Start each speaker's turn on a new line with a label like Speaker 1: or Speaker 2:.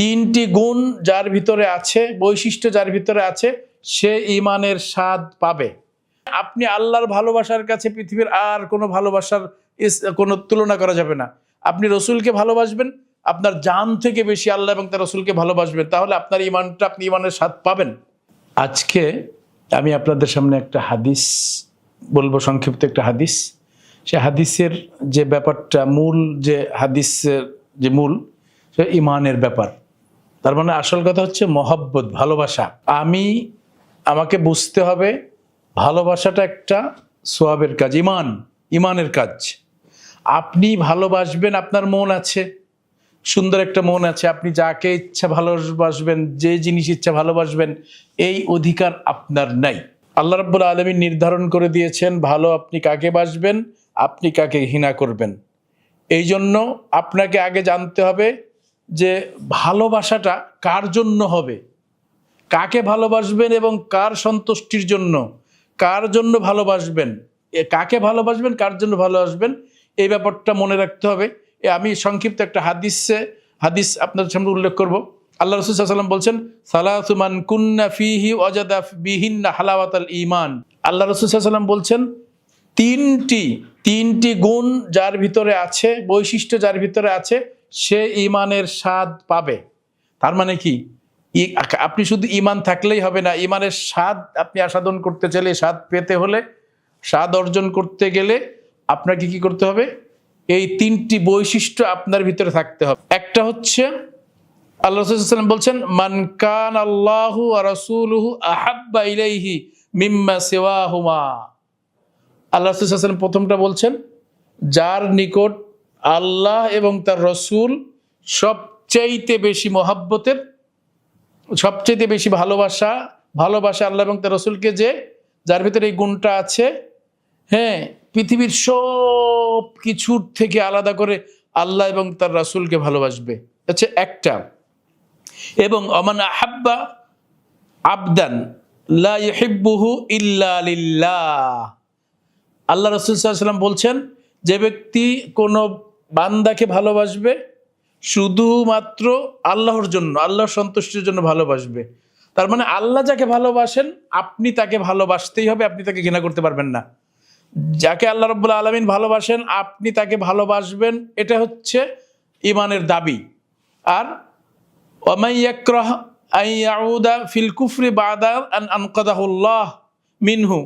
Speaker 1: তিনটি গুণ যার ভিতরে আছে, বৈশিষ্ট্য যার ভিতরে আছে, সে ঈমানের স্বাদ পাবে। আপনি আল্লাহর ভালোবাসার কাছে পৃথিবীর আর কোনো ভালোবাসার কোনো তুলনা করা যাবে না। আপনি রসুলকে ভালোবাসবেন, আপনার জান থেকে বেশি আল্লাহ এবং তার রসুলকে ভালোবাসবেন, তাহলে আপনার ঈমানটা, আপনি ঈমানের স্বাদ পাবেন। আজকে আমি আপনাদের সামনে একটা হাদিস বলবো, সংক্ষিপ্ত একটা হাদিস। সে হাদিসের যে ব্যাপারটা, মূল যে হাদিসের যে মূল, সে ঈমানের ব্যাপার। তার মানে আসল কথা হচ্ছে মহব্বত, ভালোবাসা। আমাকে বুঝতে হবে ভালোবাসাটা একটা সোয়াবের কাজ, ঈমানের কাজ। আপনি ভালোবাসবেন, আপনার মন আছে, সুন্দর একটা মন আছে, আপনি যাকে ইচ্ছা ভালোবাসবেন, যে জিনিস ইচ্ছা ভালোবাসবেন, এই অধিকার আপনার নাই। আল্লাহ রাব্বুল আলামিন নির্ধারণ করে দিয়েছেন ভালো আপনি কাকে বাসবেন, আপনি কাকে ঘৃণা করবেন। এই জন্য আপনাকে আগে জানতে হবে যে ভালোবাসাটা কার জন্য হবে, কাকে ভালোবাসবেন এবং কার সন্তুষ্টির জন্য, কার জন্য ভালোবাসবেন, কাকে ভালোবাসবেন, কার জন্য ভালোবাসবেন, এই ব্যাপারটা মনে রাখতে হবে। আমি সংক্ষিপ্ত একটা হাদিস আপনাদের সামনে উল্লেখ করব। আল্লাহ রাসূল সাল্লাল্লাহু আলাইহি ওয়াসাল্লাম বলছেন, সালাসু মান কুন্না ফীহি ওয়াজাদা বিহিন্না হালাওয়াতাল ঈমান। আল্লাহ রাসূল সাল্লাল্লাহু আলাইহি ওয়াসাল্লাম বলছেন, তিনটি গুণ যার ভিতরে আছে, বৈশিষ্ট্য যার ভিতরে আছে, সে ঈমানের স্বাদ পাবে। তার মানে কি, আপনি শুধু ঈমান থাকলেই হবে না, ঈমানের স্বাদ আপনি আস্বাদন করতে চাইলে, স্বাদ পেতে হলে, স্বাদ অর্জন করতে গেলে আপনাকে কি করতে হবে? এই তিনটি বৈশিষ্ট্য আপনার ভিতরে থাকতে হবে। একটা হচ্ছে, আল্লাহ রাসূল সাল্লাল্লাহু আলাইহি ওয়াসাল্লাম বলছেন, মান কান আল্লাহু ওয়া রাসূলুহু আহাব্বা ইলাইহি মিম্মা সিওয়াহুমা। আল্লাহ রাসূল সাল্লাল্লাহু আলাইহি ওয়াসাল্লাম প্রথমটা বলছেন, যার নিকট আল্লাহ এবং তার রসুল সবচাইতে বেশি মহাব্বতের, সবচাইতে বেশি ভালোবাসা আল্লাহ এবং তার রসুলকে, যার ভিতরে এই গুণটা আছে, হ্যাঁ, পৃথিবীর সব কিছুর থেকে আলাদা করে আল্লাহ এবং তার রাসূলকে ভালোবাসবে, হচ্ছে একটা। এবং আমান আহাব্বা আবদান লা ইউহিব্বুহু ইল্লা লিল্লাহ। আল্লাহ রাসূল সাল্লাল্লাহু আলাইহি ওয়াসাল্লাম বলছেন, যে ব্যক্তি কোনো বান্দাকে ভালোবাসবে শুধুমাত্র আল্লাহর জন্য, আল্লাহর সন্তুষ্টির জন্য ভালোবাসবে। তার মানে আল্লাহ যাকে ভালোবাসেন, আপনি তাকে ভালোবাসতেই হবে, আপনি তাকে ঘৃণা করতে পারবেন না। যাকে আল্লাহ রাব্বুল আলামিন ভালোবাসেন, আপনি তাকে ভালোবাসবেন, এটা হচ্ছে ঈমানের দাবি। আর ওয়ামান ইয়াকরাহ আন ইয়াউদা ফিল কুফরি বাদা আন আনকাদাহুল্লাহ মিনহু।